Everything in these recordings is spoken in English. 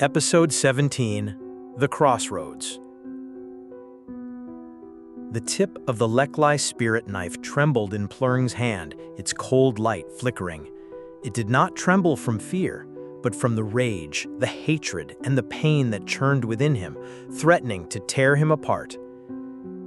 Episode 17, The Crossroads. The tip of the Lekli spirit knife trembled in Plurring's hand, its cold light flickering. It did not tremble from fear, but from the rage, the hatred, and the pain that churned within him, threatening to tear him apart.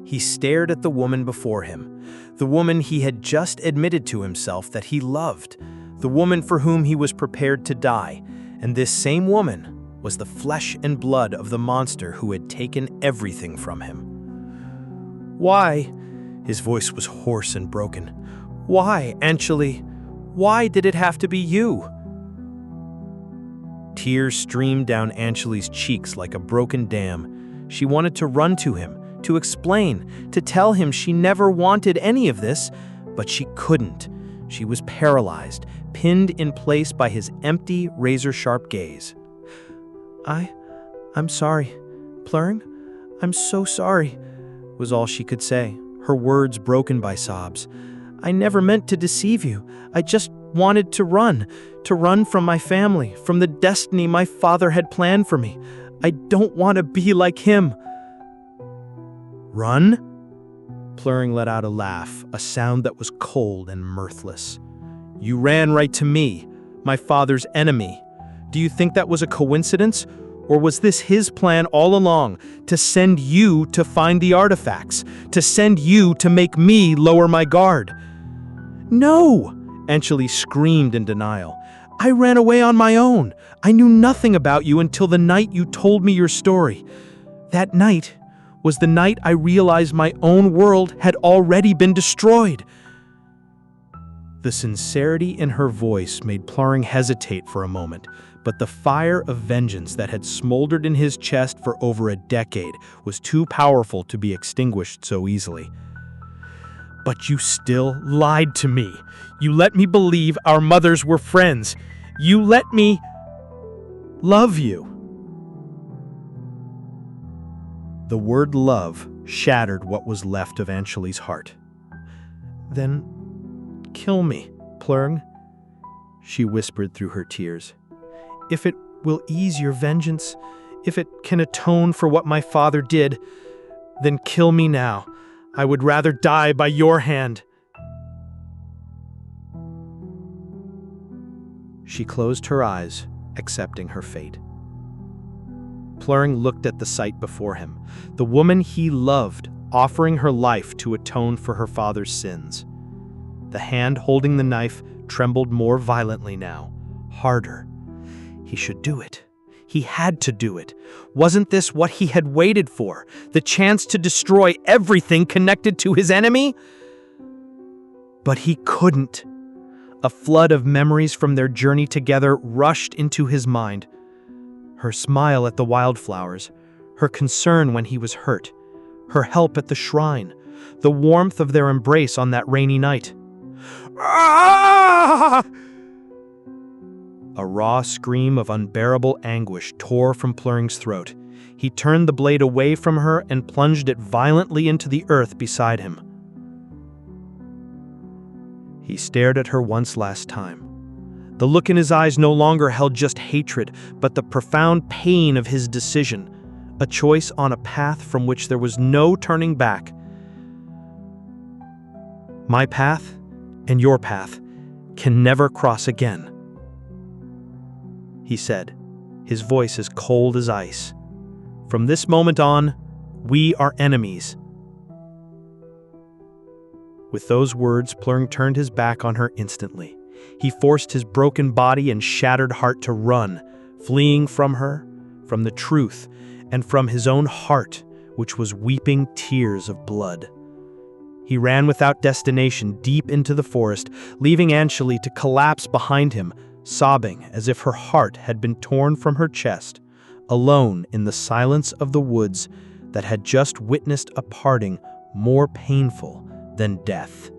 He stared at the woman before him, the woman he had just admitted to himself that he loved, the woman for whom he was prepared to die, and this same woman was the flesh and blood of the monster who had taken everything from him. Why? His voice was hoarse and broken. Why, Anjali? Why did it have to be you? Tears streamed down Anjali's cheeks like a broken dam. She wanted to run to him, to explain, to tell him she never wanted any of this, but she couldn't. She was paralyzed, pinned in place by his empty, razor-sharp gaze. I'm sorry, Plurring. I'm so sorry, was all she could say, her words broken by sobs. I never meant to deceive you. I just wanted to run from my family, from the destiny my father had planned for me. I don't want to be like him. Run? Plurring let out a laugh, a sound that was cold and mirthless. You ran right to me, my father's enemy. Do you think that was a coincidence? Or was this his plan all along, to send you to find the artifacts, to send you to make me lower my guard? No! Anjali screamed in denial. I ran away on my own. I knew nothing about you until the night you told me your story. That night was the night I realized my own world had already been destroyed. The sincerity in her voice made Plurring hesitate for a moment, but the fire of vengeance that had smoldered in his chest for over a decade was too powerful to be extinguished so easily. But you still lied to me. You let me believe our mothers were friends. You let me love you. The word love shattered what was left of Anjali's heart. Then kill me, Plurring, she whispered through her tears. If it will ease your vengeance, if it can atone for what my father did, then kill me now. I would rather die by your hand. She closed her eyes, accepting her fate. Plurring looked at the sight before him, the woman he loved offering her life to atone for her father's sins. The hand holding the knife trembled more violently now, harder. He should do it. He had to do it. Wasn't this what he had waited for? The chance to destroy everything connected to his enemy? But he couldn't. A flood of memories from their journey together rushed into his mind. Her smile at the wildflowers, her concern when he was hurt, her help at the shrine, the warmth of their embrace on that rainy night. Ah! A raw scream of unbearable anguish tore from Plurring's throat. He turned the blade away from her and plunged it violently into the earth beside him. He stared at her once last time. The look in his eyes no longer held just hatred, but the profound pain of his decision, a choice on a path from which there was no turning back. My path and your path can never cross again, he said, his voice as cold as ice. From this moment on, we are enemies. With those words, Plurring turned his back on her instantly. He forced his broken body and shattered heart to run, fleeing from her, from the truth, and from his own heart, which was weeping tears of blood. He ran without destination deep into the forest, leaving Anjali to collapse behind him, sobbing as if her heart had been torn from her chest, alone in the silence of the woods that had just witnessed a parting more painful than death.